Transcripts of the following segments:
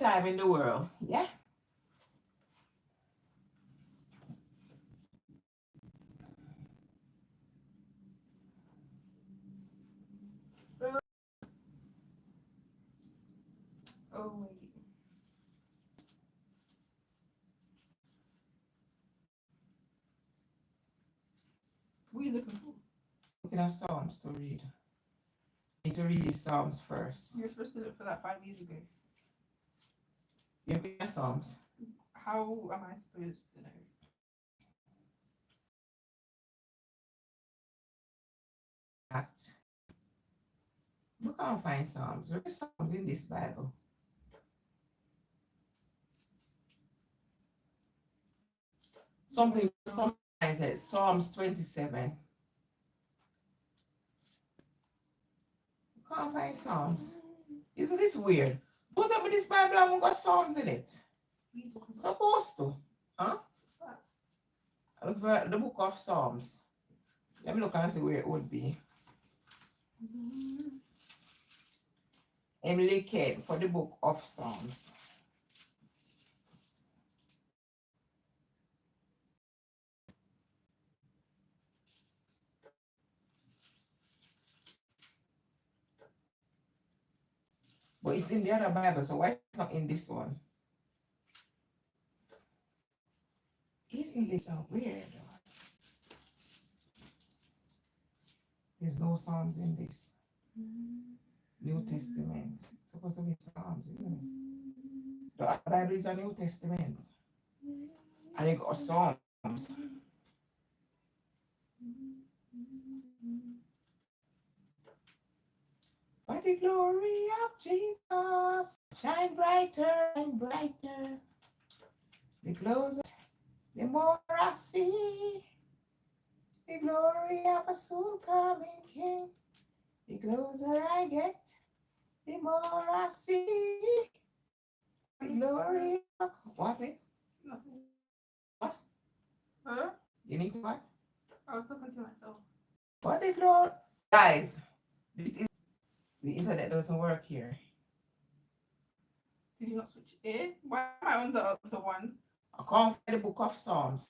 time in the world. Yeah. Oh wait. What are you looking for? Looking at Psalms to read. Need to read these Psalms first. You were supposed to look for that 5 years ago. You looking at Psalms? How am I supposed to know? Act. We can't find Psalms. There are Psalms in this Bible. Something sometimes says Psalms 27. We can't find Psalms. Isn't this weird? Both of this Bible haven't got Psalms in it. Supposed to. Huh? I look for the book of Psalms. Let me look and see where it would be. Emily Ked for the book of Psalms. But it's in the other Bible, so why it's not in this one? Isn't this so weird? There's no Psalms in this. New Testament. It's supposed to be Psalms, isn't it? The Bible is a New Testament. And it got Psalms. For the glory of Jesus, shine brighter and brighter. The closer, the more I see. The glory of a soon coming King. The closer I get, the more I see. The glory of what? Nothing. What? Huh? You need to what? I was talking to myself. For the glory. Guys, this is the internet doesn't work here. Did you not switch it? Why am I on the other one? I can't find the book of Psalms.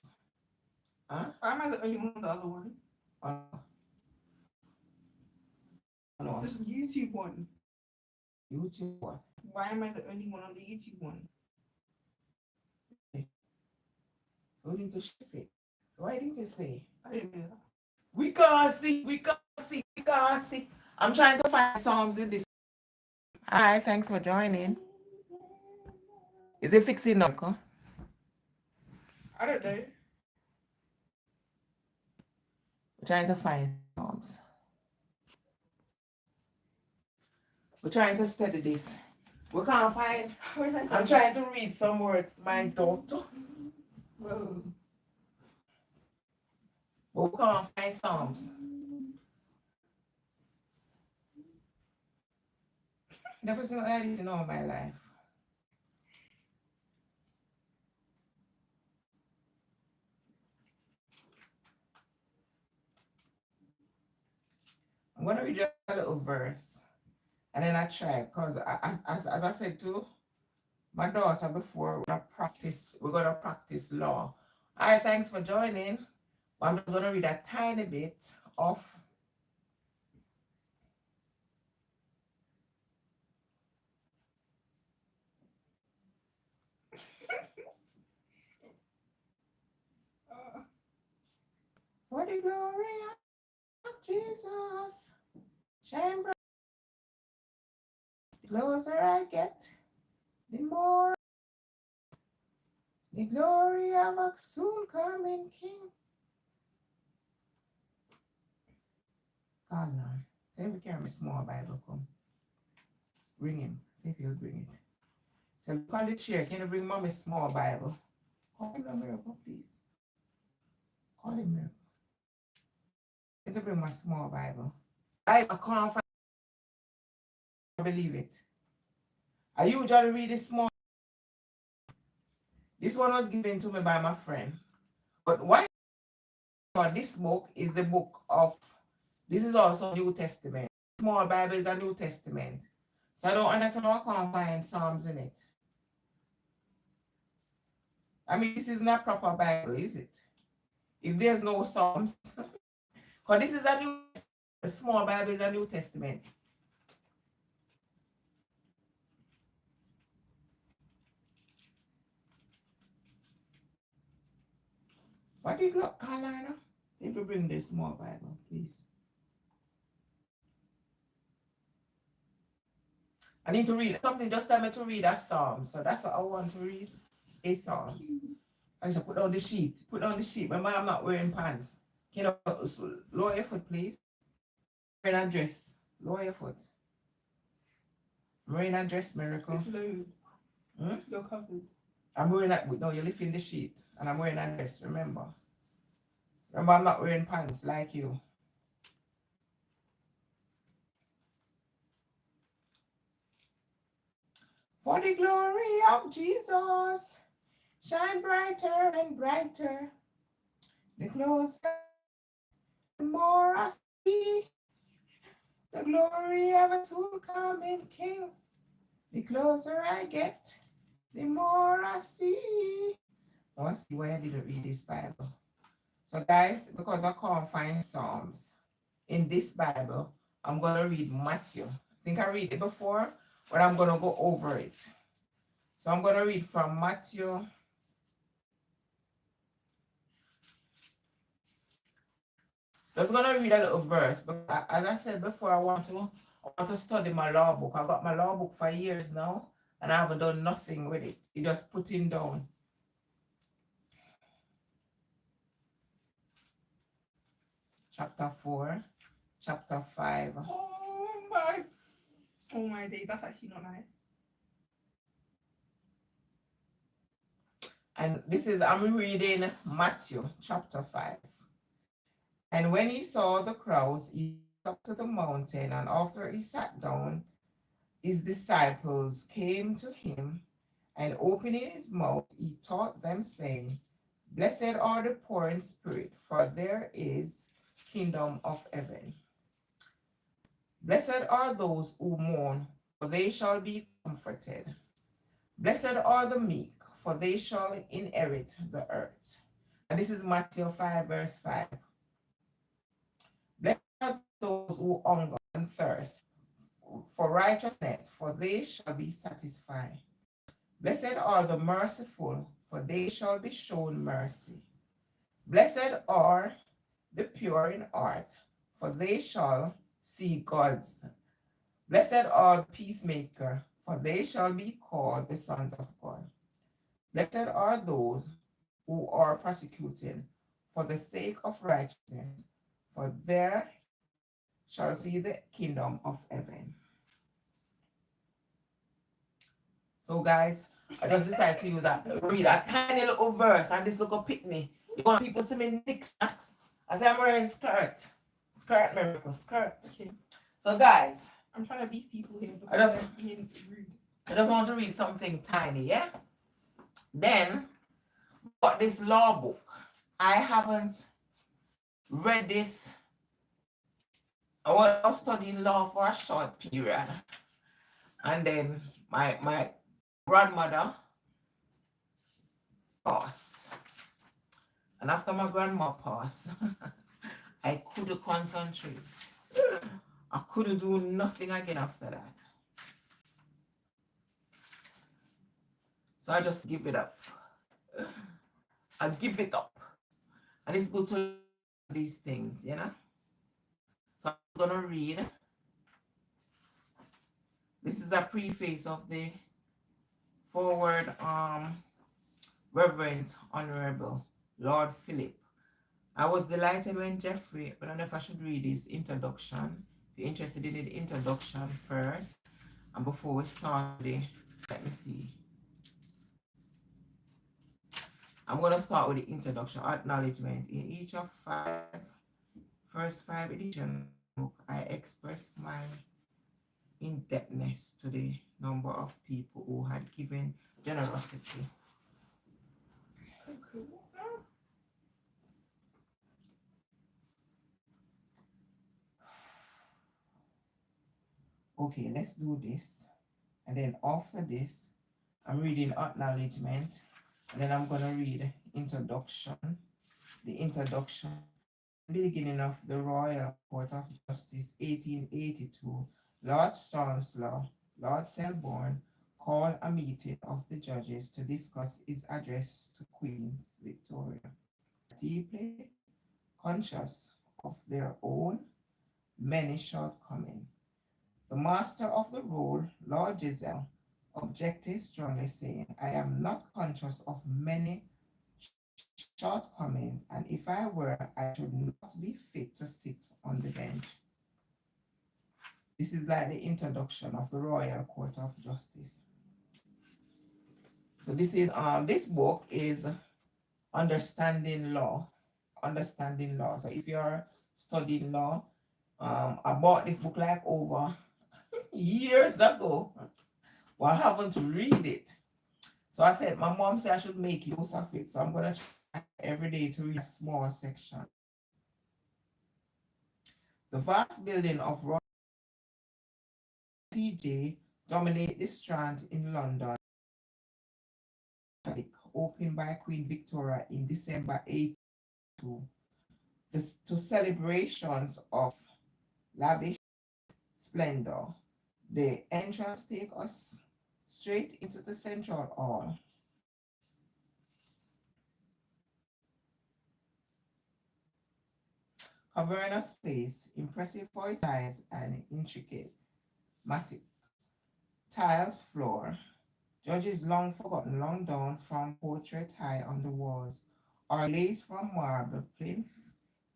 Huh? Why am I the only one on the other one? No. This YouTube one. YouTube one. Why am I the only one on the YouTube one? So we need to shift it. So why didn't you say? I didn't know that. We can't see, we can't see, we can't see. I'm trying to find Psalms in this. Hi, thanks for joining. Is it fixing now? Huh? I don't know. We're trying to find Psalms. We're trying to study this. We can't find. I'm trying to read some words to my daughter. Whoa. But we can't find Psalms. Never seen anything in all my life. I'm going to read just a little verse. And then I try, because as I said to my daughter before, we're gonna practice law. All right, thanks for joining. I'm just gonna read a tiny bit of for the glory of Jesus. Shine bright. The closer I get, the more the glory of a soon coming King. God, Lord. Let me carry my small Bible. Come. Bring him. See if he'll bring it. So look on the chair. Can you bring mommy small Bible? Call him a miracle, please. Call him miracle. Can you bring my small Bible? I can't find. Believe it. I usually read this small. This one was given to me by my friend. But why? This book is the book of. This is also New Testament. Small Bible is a New Testament. So I don't understand how I can't find Psalms in it. I mean, this is not proper Bible, is it? If there's no Psalms, because this is a small Bible is a New Testament. What did you Carolina? If you bring this small Bible, please. I need to read something. Just tell me to read a Psalm. So that's what I want to read. A Psalms. I should put down the sheet. Put down the sheet. Remember, I'm not wearing pants. Can you lower your foot, please? Wearing a dress. Lower your foot. I'm wearing a dress, Miracle. It's low. Hmm? You're covered. I'm wearing that. No, you're lifting the sheet, and I'm wearing a dress. Remember. Remember, I'm not wearing pants like you. For the glory of Jesus, shine brighter and brighter. The closer, the more I see. The glory of a soon coming King. The closer I get, the more I see. I want to see why I didn't read this Bible. So, guys, because I can't find Psalms in this Bible, I'm going to read Matthew. I think I read it before, but I'm going to go over it. So, I'm going to read from Matthew. Just going to read a little verse. But as I said before, I want to study my law book. I got my law book for years now, and I haven't done nothing with it. It just putting down. Chapter 4, chapter 5. Oh my days, that's actually not nice. And I'm reading Matthew chapter 5. And when he saw the crowds, he went up to the mountain, and after he sat down, his disciples came to him, and opening his mouth, he taught them, saying, Blessed are the poor in spirit, for there is kingdom of heaven. Blessed are those who mourn, for they shall be comforted. Blessed are the meek, for they shall inherit the earth. And this is Matthew 5, verse 5. Blessed are those who hunger and thirst for righteousness, for they shall be satisfied. Blessed are the merciful, for they shall be shown mercy. Blessed are the pure in heart, for they shall see God's. Blessed are the peacemaker, for they shall be called the sons of God. Blessed are those who are persecuted for the sake of righteousness, for there shall see the kingdom of heaven. So guys, I just decided to read a tiny little verse and this little picnic. You want people to see me knickknacks? I say I'm wearing skirt. Skirt, Miracle, skirt. Okay. So guys, I'm trying to beef people here. I just- they're being rude. I just want to read something tiny, yeah? Then, got this law book. I haven't read this. I was studying law for a short period. And then my grandmother passed. And after my grandma passed, I couldn't concentrate. I couldn't do nothing again after that. So I just give it up. I give it up. And it's good to learn these things, you know? So I'm gonna read. This is a preface of the forward Reverend Honorable Lord Philip. I was delighted when Jeffrey, but I don't know if I should read his introduction. If you're interested in the introduction first, and before we start let me see. I'm going to start with the introduction, acknowledgement. In each of first five editions, I express my indebtedness to the number of people who had given generosity. Okay, let's do this. And then after this, I'm reading acknowledgement. And then I'm going to read introduction. The introduction. Beginning of the Royal Court of Justice, 1882, Lord Chancellor, Lord Selborne, called a meeting of the judges to discuss his address to Queen Victoria. Deeply conscious of their own many shortcomings. The master of the roll, Lord Giselle, objected strongly, saying, I am not conscious of many shortcomings, and if I were, I should not be fit to sit on the bench. This is like the introduction of the Royal Court of Justice. So this book is understanding law. Understanding law. So if you're studying law, I bought this book like over years ago. Well, I haven't read it. So I said, my mom said I should make use of it. So I'm going to try every day to read a small section. The vast building of Royal TJ dominate the Strand in London, opened by Queen Victoria in December 1882. To celebrations of lavish splendor. The entrance take us straight into the central hall. Covering a space impressive for its size and intricate, massive tiles floor. Judges long forgotten, long down from portrait high on the walls, are glazed from marble, plain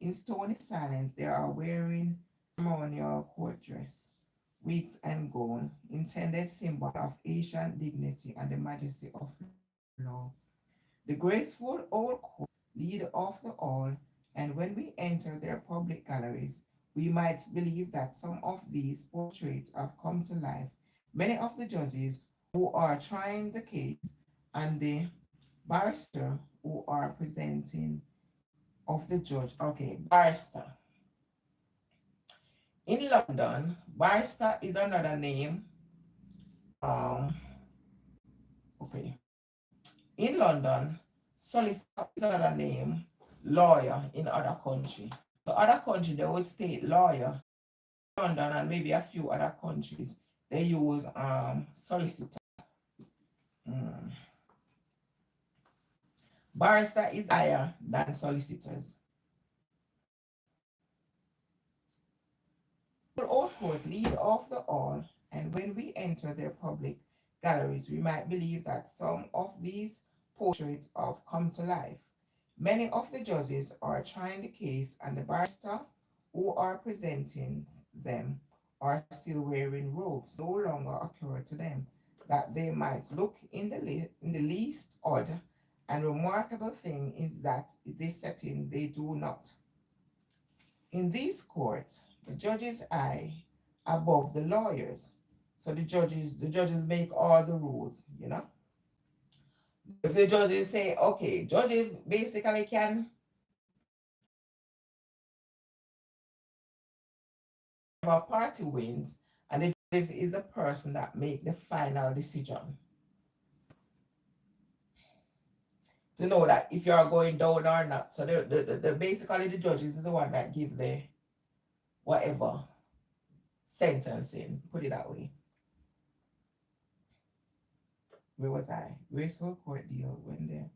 in stony silence. They are wearing ceremonial court dress, wigs and gown, intended symbol of ancient dignity and the majesty of law. The graceful old court lead off the hall, and when we enter their public galleries, we might believe that some of these portraits have come to life. Many of the judges who are trying the case and the barrister who are presenting of the judge. Okay, barrister. In London, barrister is another name. Okay. In London, solicitor is another name, lawyer in other country. So other country they would state lawyer. London and maybe a few other countries they use solicitor. Mm. Barrister is higher than solicitors. The old court lead off the hall, and when we enter their public galleries, we might believe that some of these portraits have come to life. Many of the judges are trying the case, and the barrister who are presenting them are still wearing robes, no longer occur to them, that they might look in the least odd, and remarkable thing is that this setting they do not. In these courts, the judge's eye above the lawyers. So the judges make all the rules, you know. If the judges say, okay, judges basically can a party wins, and the judge is the person that make the final decision. To know that if you are going down or not. So the basically the judges is the one that give the whatever sentencing, put it that way. Where was I? Graceful court deal when the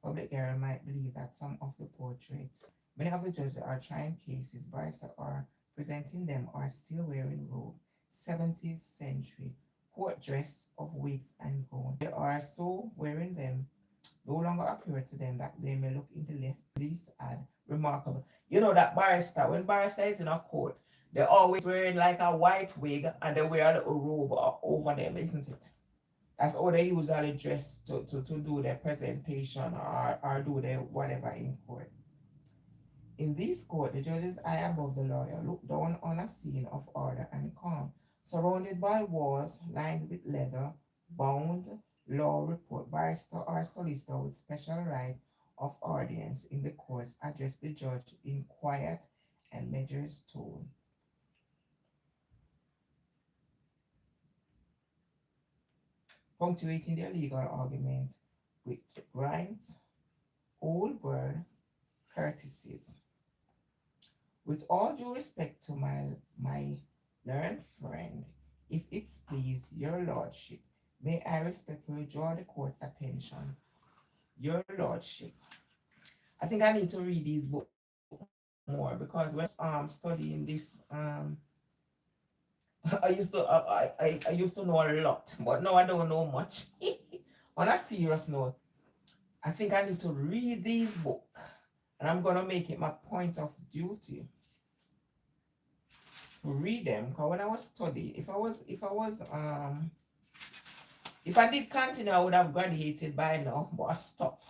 public gallery might believe that some of the portraits, many of the judges are trying cases, barristers are presenting them are still wearing robe, 17th century court dress of wigs and gown. They are so wearing them no longer appear to them that they may look in the least and remarkable. You know that barrister, when barrister is in a court, they're always wearing like a white wig and they wear a little robe over them, isn't it? That's how they usually dress to do their presentation or do their whatever in court. In this court, the judge's eye above the lawyer look down on a scene of order and calm, surrounded by walls lined with leather, bound law report. Barrister or solicitor with special right of audience in the courts address the judge in quiet and measured tone. Punctuating their legal arguments which grinds old word courtesies. With all due respect to my learned friend, if it's please your lordship, may I respectfully draw the court attention. Your lordship. I think I need to read these books more because when I was studying this I used to know a lot, but now I don't know much. On a serious note, I think I need to read these books, and I'm gonna make it my point of duty to read them. Because when I was studying, if I did continue, I would have graduated by now, but I stopped.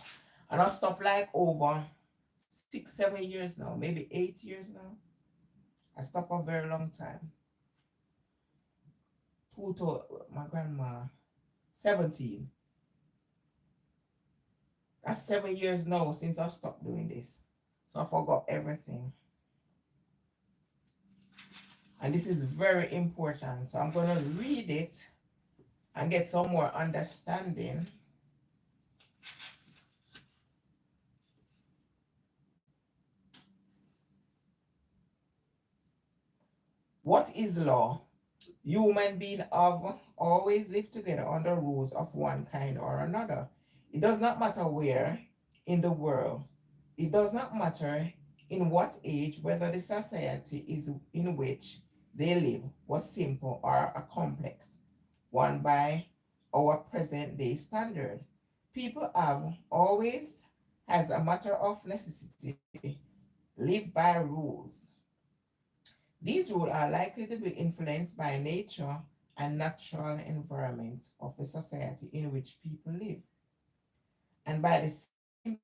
And I stopped like over 6, 7 years now, maybe 8 years now. I stopped a very long time. Two to my grandma, 17. That's 7 years now since I stopped doing this. So I forgot everything. And this is very important. So I'm going to read it and get some more understanding. What is law? Human beings have always lived together under rules of one kind or another. It does not matter where in the world. It does not matter in what age, whether the society is in which they live was simple or a complex one by our present day standard. People have always, as a matter of necessity, lived by rules. These rules are likely to be influenced by nature and natural environment of the society in which people live, and by the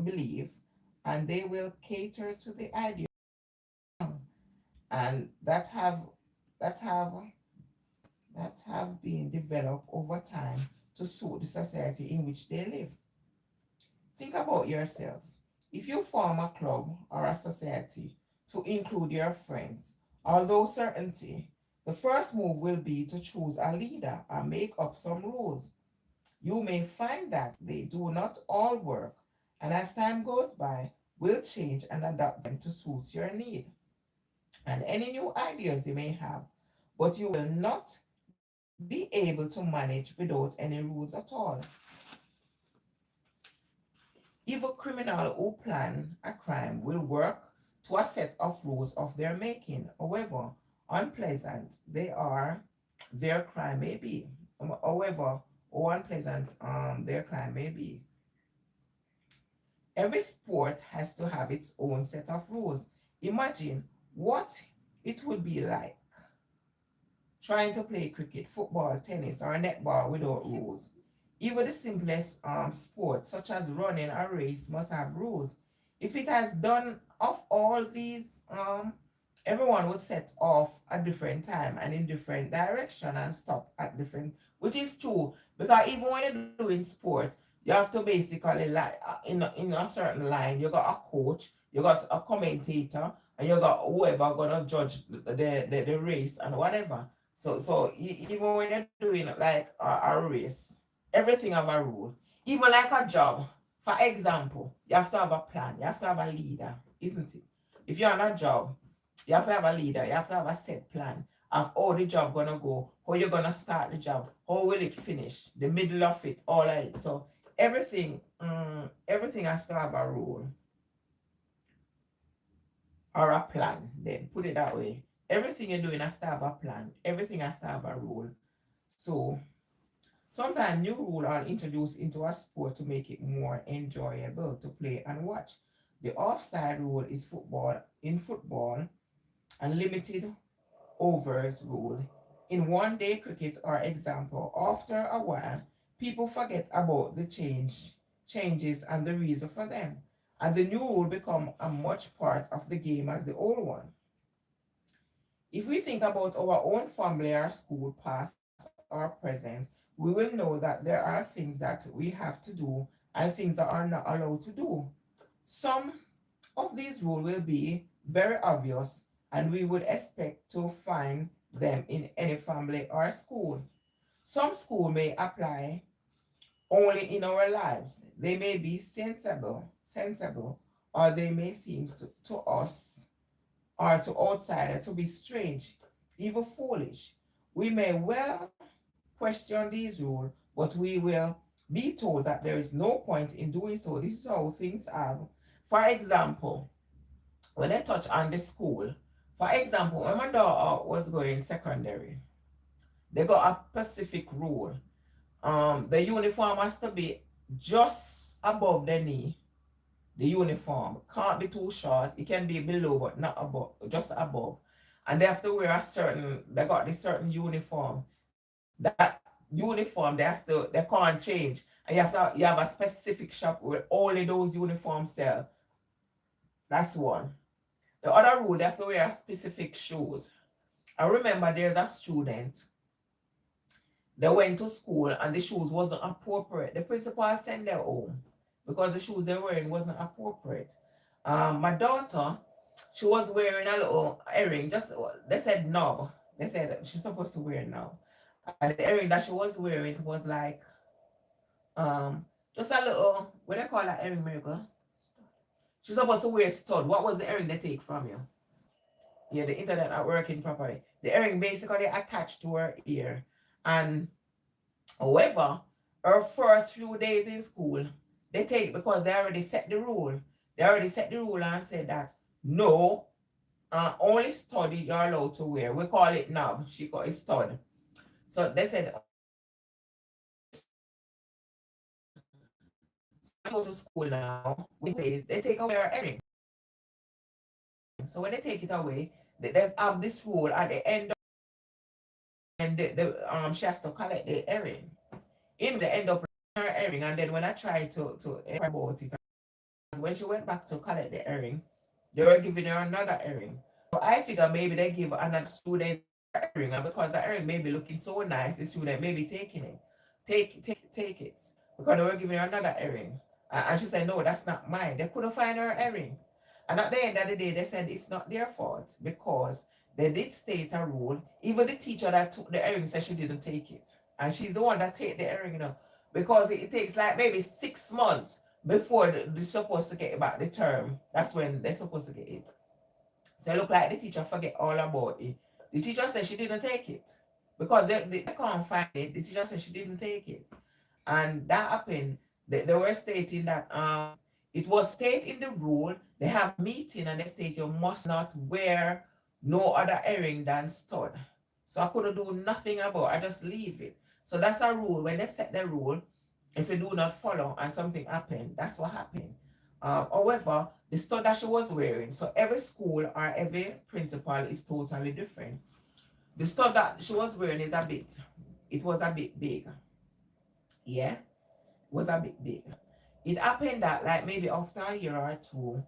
belief, and they will cater to the idea and that have that have been developed over time to suit the society in which they live. Think about yourself. If you form a club or a society to include your friends, although certainty, the first move will be to choose a leader and make up some rules. You may find that they do not all work, and as time goes by, will change and adapt them to suit your need and any new ideas you may have, but you will not be able to manage without any rules at all. Evil criminal who plan a crime will work to a set of rules of their making, however unpleasant their crime may be. However unpleasant their crime may be. Every sport has to have its own set of rules. Imagine what it would be like trying to play cricket, football, tennis, or netball without rules. Even the simplest sports, such as running a race, must have rules. If it has done of all these, everyone would set off at different time and in different direction and stop at different, which is true because even when you're doing sport, you have to basically like in a certain line. You got a coach, you got a commentator, and you got whoever gonna judge the race and whatever. So even when you're doing like a race, everything have a rule. Even like a job. For example, you have to have a plan. You have to have a leader, isn't it? If you're on a job, you have to have a leader. You have to have a set plan of how the job gonna go, how you're gonna start the job, how will it finish, the middle of it, all of it. So everything has to have a rule or a plan. Then put it that way. Everything you're doing has to have a plan. Everything has to have a rule. So sometimes new rules are introduced into a sport to make it more enjoyable to play and watch. The offside rule is football and limited overs rule. In one-day cricket, or example, after a while, people forget about the changes and the reason for them, and the new rule become a much part of the game as the old one. If we think about our own family or school, past or present, we will know that there are things that we have to do and things that are not allowed to do. Some of these rules will be very obvious and we would expect to find them in any family or school. Some school may apply only in our lives. They may be sensible, or they may seem to us or to outsiders to be strange, even foolish. We may well question these rules, but we will be told that there is no point in doing so. This is how things are. For example, when I touch on the school, for example, when my daughter was going secondary, they got a specific rule. The uniform has to be just above the knee. The uniform can't be too short. It can be below, but not above, just above. And they have to wear a certain. They got this certain uniform. That uniform they can't change, and you have a specific shop where only those uniforms sell. That's one. The other rule, they have to wear specific shoes. I remember there's a student. They went to school and the shoes wasn't appropriate. The principal sent them home because the shoes they were wearing wasn't appropriate. My daughter, she was wearing a little earring. Just they said knob. They said she's supposed to wear knob, and the earring that she was wearing was like just a little. What do they call that earring, Miracle? She's supposed to wear stud. What was the earring they take from you? Yeah, the internet not working properly. The earring basically attached to her ear, and however, her first few days in school, they take because they already set the rule. They already set the rule and said that no, only stud you're allowed to wear. We call it knob. She got it stud. So they said go to school now. They take away her earring. So when they take it away, there's this rule at the end, and she has to collect the earring. In the end up her earring, and then when I tried to about it, when she went back to collect the earring, they were giving her another earring. So I figure maybe they give another student earring, and because the earring may be looking so nice, the student may be taking it. Take it. Because they were giving her another earring. And she said, no, that's not mine. They couldn't find her earring. And at the end of the day, they said it's not their fault because they did state a rule. Even the teacher that took the earring said she didn't take it. And she's the one that take the earring, because it takes like maybe 6 months before they're supposed to get back the term. That's when they're supposed to get it. So it look like the teacher forget all about it. The teacher said she didn't take it. Because they can't find it. The teacher said she didn't take it. And that happened. They were stating that it was stated in the rule. They have meeting and they state you must not wear no other earring than stud. So I couldn't do nothing about it. I just leave it. So that's a rule. When they set the rule, if you do not follow and something happened, that's what happened. However, the stud that she was wearing, so every school or every principal is totally different. The stud that she was wearing it was a bit big. Yeah, was a bit big. It happened that like maybe after a year or two,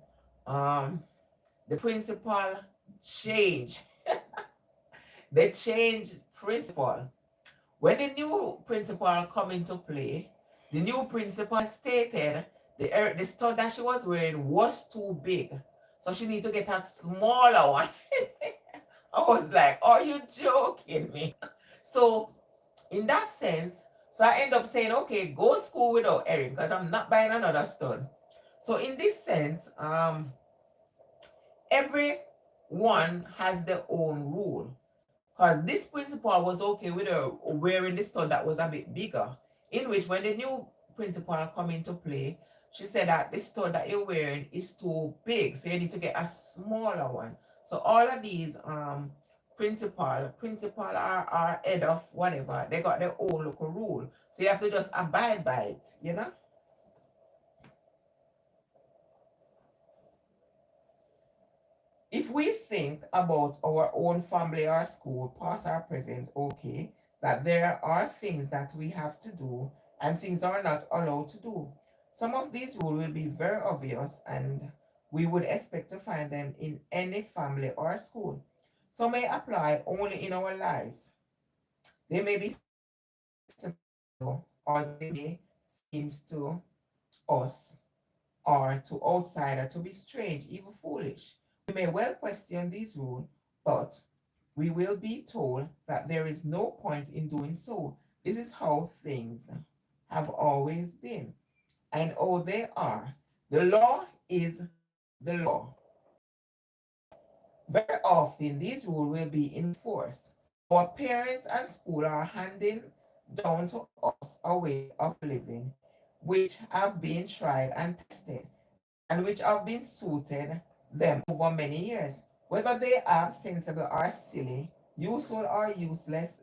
the principal changed. They changed principal. When the new principal come into play, the new principal stated the stud that she was wearing was too big. So she need to get a smaller one. I was like, are you joking me? So in that sense, so I end up saying, okay, go school without earring because I'm not buying another stud. So in this sense, everyone has their own rule. Because this principal was okay with her wearing the stud that was a bit bigger. In which when the new principal come into play, she said that the stud that you're wearing is too big, so you need to get a smaller one. So all of these principal or head of whatever, they got their own local rule. So you have to just abide by it. If we think about our own family or school, past or present, okay, that there are things that we have to do and things are not allowed to do. Some of these rules will be very obvious and we would expect to find them in any family or school. Some may apply only in our lives. They may be simple or they may seem to us or to outsider to be strange, even foolish. We may well question these rules, but we will be told that there is no point in doing so, This is how things have always been. And oh, they are. The law is the law. Very often, these rules will be enforced. Our parents and school are handing down to us a way of living which have been tried and tested and which have been suited them over many years. Whether they are sensible or silly, useful or useless,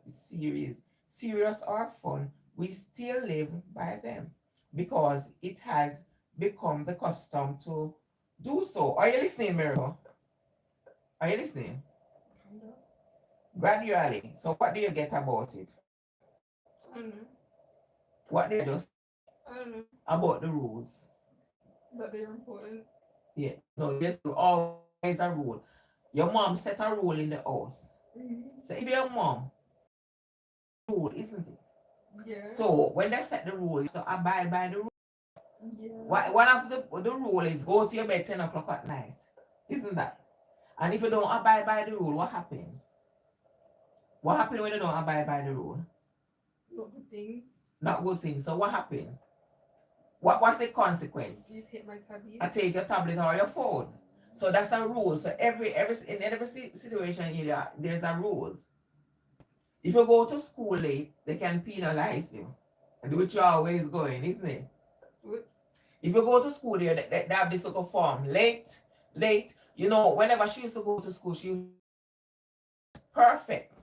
serious or fun, we still live by them because it has become the custom to do so. Are you listening, Miracle? Are you listening? Kind of. Gradually. So what do you get about it? I don't know. What they just I don't know about the rules? that they're important. Yeah. No, there's always a rule. Your mom set a rule in the house. Mm-hmm. So if your mom rule, isn't it? Yeah. So when they set the rule, you have to abide by the rule. Yeah. One of the rule is go to your bed 10 o'clock at night. Isn't that? And if you don't abide by the rule, what happened? What happened when you don't abide by the rule? Not good things. Not good things. So what happened? What's the consequence? You take my tablet. I take your tablet or your phone. So that's a rule. So in every situation there's a rules. If you go to school late, they can penalize you, and which you're always going, isn't it? Whoops. If you go to school there, they have this little form. Late. You know, whenever she used to go to school, she was perfect.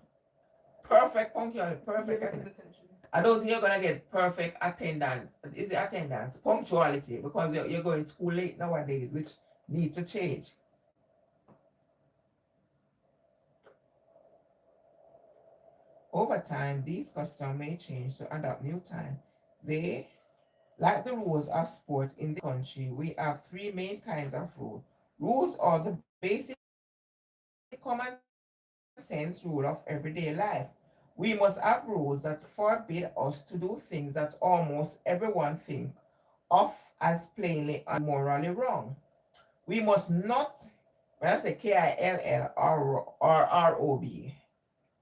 Perfect punctuality, perfect Yeah, attendance. attention. I don't think you're gonna get perfect attendance. Is it attendance? Punctuality, because you're going to school late nowadays, which need to change. Over time, these customs may change to adapt new time. They, like the rules of sport in the country, we have three main kinds of rules. Rules are the basic common sense rule of everyday life. We must have rules that forbid us to do things that almost everyone think of as plainly and morally wrong. We must not, when I say KILL or ROB,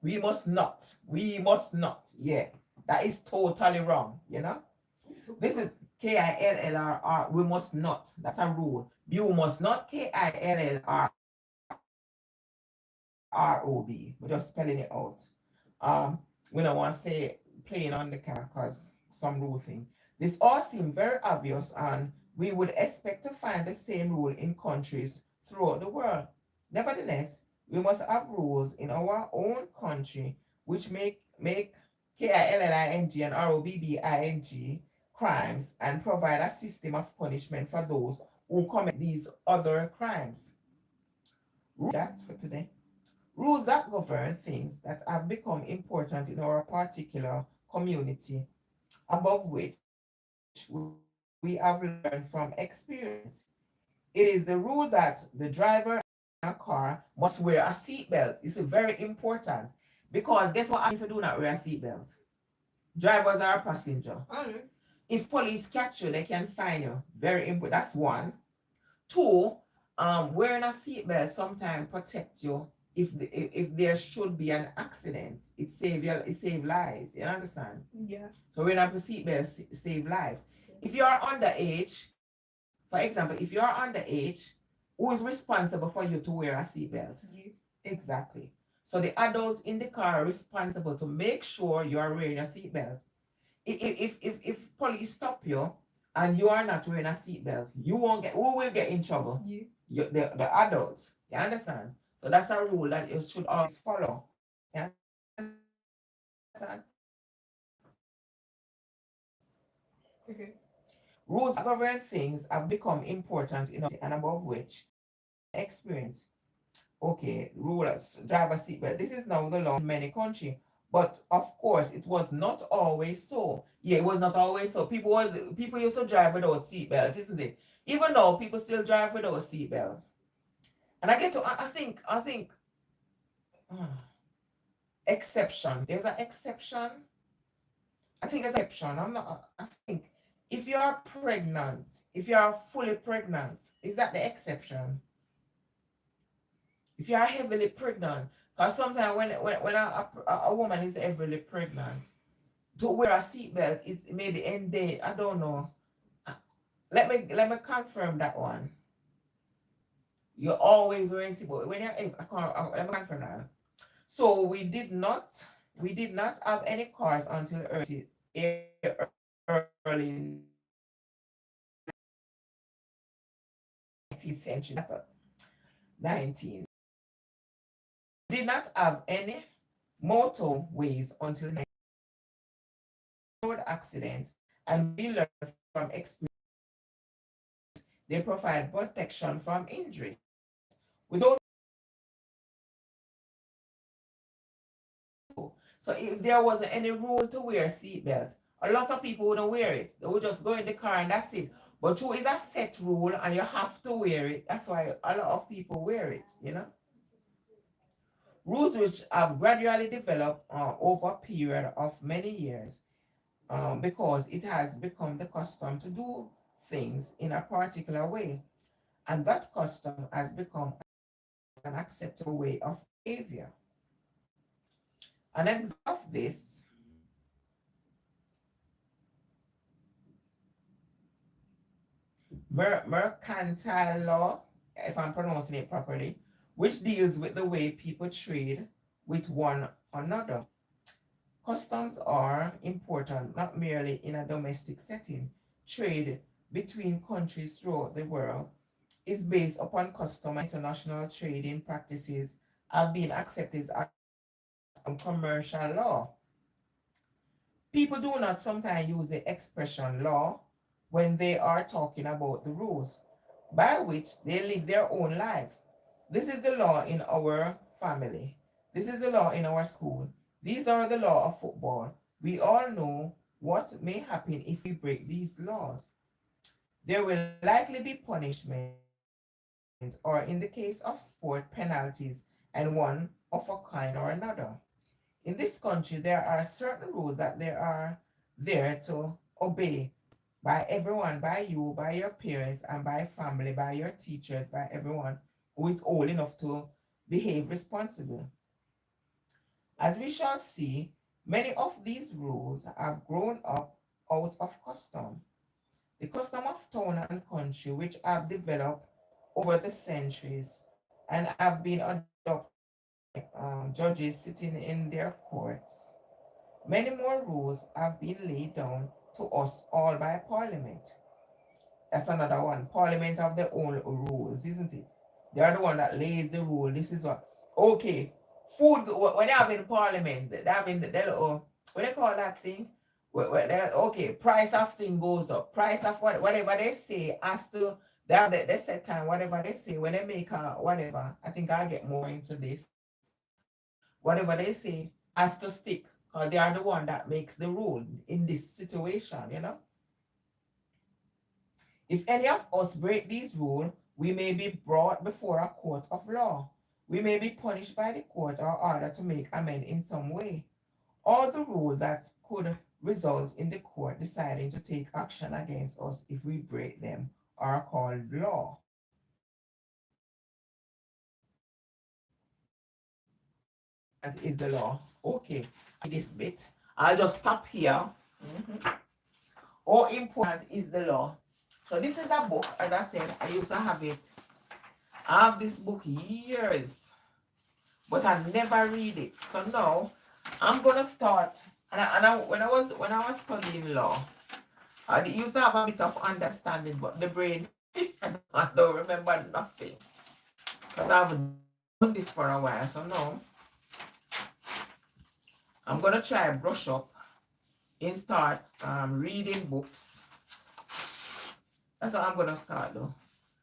we must not, yeah, that is totally wrong, you know. This is KILLR, we must not, that's a rule. You must not KILLROB, we're just spelling it out. We don't want to say playing on the camera because some rule thing. This all seems very obvious, and we would expect to find the same rule in countries throughout the world. Nevertheless, we must have rules in our own country which make KILLING and ROBBING crimes and provide a system of punishment for those who commit these other crimes. That's for today. Rules that govern things that have become important in our particular community, above which we have learned from experience. It is the rule that the driver in a car must wear a seatbelt. It's very important because guess what happens if you do not wear a seatbelt? Drivers are a passenger. I don't know. If police catch you, they can fine you. Very important. That's one. Two, wearing a seatbelt sometimes protect you if there should be an accident. It save lives. You understand? Yeah. So wearing a seatbelt save lives. If you are underage, for example, if you are underage, who is responsible for you to wear a seatbelt? You. Exactly. So the adults in the car are responsible to make sure you are wearing a seatbelt. If police stop you and you are not wearing a seatbelt, you won't get. Who will get in trouble? The adults. You understand? So that's a rule that you should always follow. You understand? Okay. Rules that govern things have become important in and above which experience. Okay, rulers, driver seatbelt. This is now the law in many countries. But of course, it was not always so. Yeah, it was not always so. People used to drive without seatbelts, isn't it? Even though people still drive without seatbelt. And I think exception. There's an exception. I think there's an exception. I think if you are pregnant, if you are fully pregnant, is that the exception? If you are heavily pregnant, because sometimes when a woman is heavily pregnant, to wear a seatbelt is maybe end day. I don't know. Uh, let me confirm that one. You're always wearing seatbelt when you're. I can't. Let me confirm that. So we did not have any cars until early 19th century. That's a 19. Did not have any motorways until road accidents, and we learn from experience they provide protection from injury. Without so if there wasn't any rule to wear a seatbelt, a lot of people wouldn't wear it. They would just go in the car and that's it. But true is a set rule and you have to wear it. That's why a lot of people wear it. Rules which have gradually developed over a period of many years because it has become the custom to do things in a particular way. And that custom has become an acceptable way of behavior. An example of this, mercantile law, if I'm pronouncing it properly, which deals with the way people trade with one another. Customs are important not merely in a domestic setting. Trade between countries throughout the world is based upon custom, and international trading practices have been accepted as commercial law. People do not sometimes use the expression law when they are talking about the rules by which they live their own life. This is the law in our family. This is the law in our school. These are the law of football. We all know what may happen if we break these laws. There will likely be punishment, or in the case of sport, penalties, and one of a kind or another. In this country, there are certain rules that there are there to obey by everyone, by you, by your parents, and by family, by your teachers, by everyone who is old enough to behave responsibly. As we shall see, many of these rules have grown up out of custom. The custom of town and country, which have developed over the centuries and have been adopted by judges sitting in their courts. Many more rules have been laid down to us all by Parliament. That's another one. Parliament have their own rules, isn't it? They are the one that lays the rule. This is what. Okay, food. When they have in Parliament, they have in the little. What they call that thing? Okay, price of thing goes up. Price of whatever they say has to. They have the set time. Whatever they say when they make a whatever. I think I'll get more into this. Whatever they say has to stick because they are the one that makes the rule in this situation. If any of us break these rules, we may be brought before a court of law. We may be punished by the court or ordered to make amend in some way. All the rules that could result in the court deciding to take action against us if we break them are called law. That is the law. Okay, this bit. I'll just stop here. How important is the law? So this is a book, as I said, I used to have it. I have this book years, but I never read it. So now I'm gonna start. When I was studying law, I used to have a bit of understanding, but the brain I don't remember nothing. But I've done this for a while, so now I'm gonna try brush up and start reading books. That's what I'm gonna start though.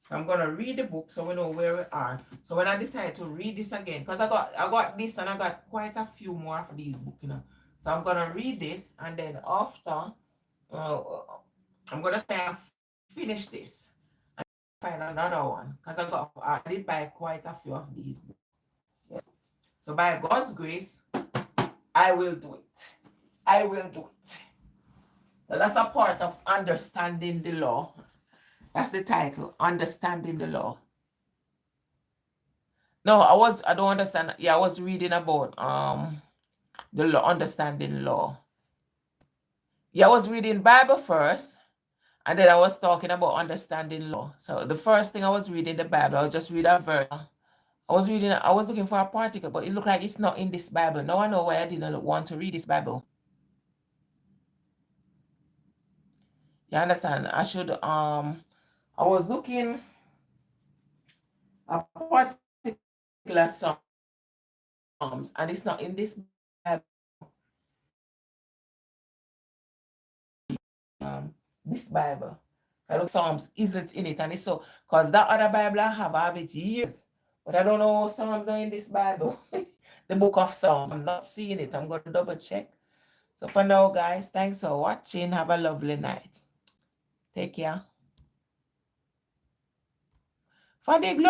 So I'm gonna read the book so we know where we are. So when I decide to read this again, because I got this and I got quite a few more of these books. So I'm gonna read this and then after I'm gonna try and finish this and find another one because I did buy quite a few of these books. Yeah. So by God's grace, I will do it. I will do it. So that's a part of understanding the law. That's the title, Understanding the Law. No, I don't understand. Yeah, I was reading about the law, understanding law. Yeah, I was reading Bible first, and then I was talking about understanding law. So the first thing I was reading the Bible, I'll just read a verse. I was looking for a particle, but it looked like it's not in this Bible. Now I know why I didn't want to read this Bible. You understand? I was looking a particular Psalms, and it's not in this Bible. This Bible. I look Psalms isn't in it, and it's so because that other Bible I have it years, but I don't know Psalms are in this Bible. The book of Psalms. I'm not seeing it. I'm going to double check. So for now, guys, thanks for watching. Have a lovely night. Take care. For the glory.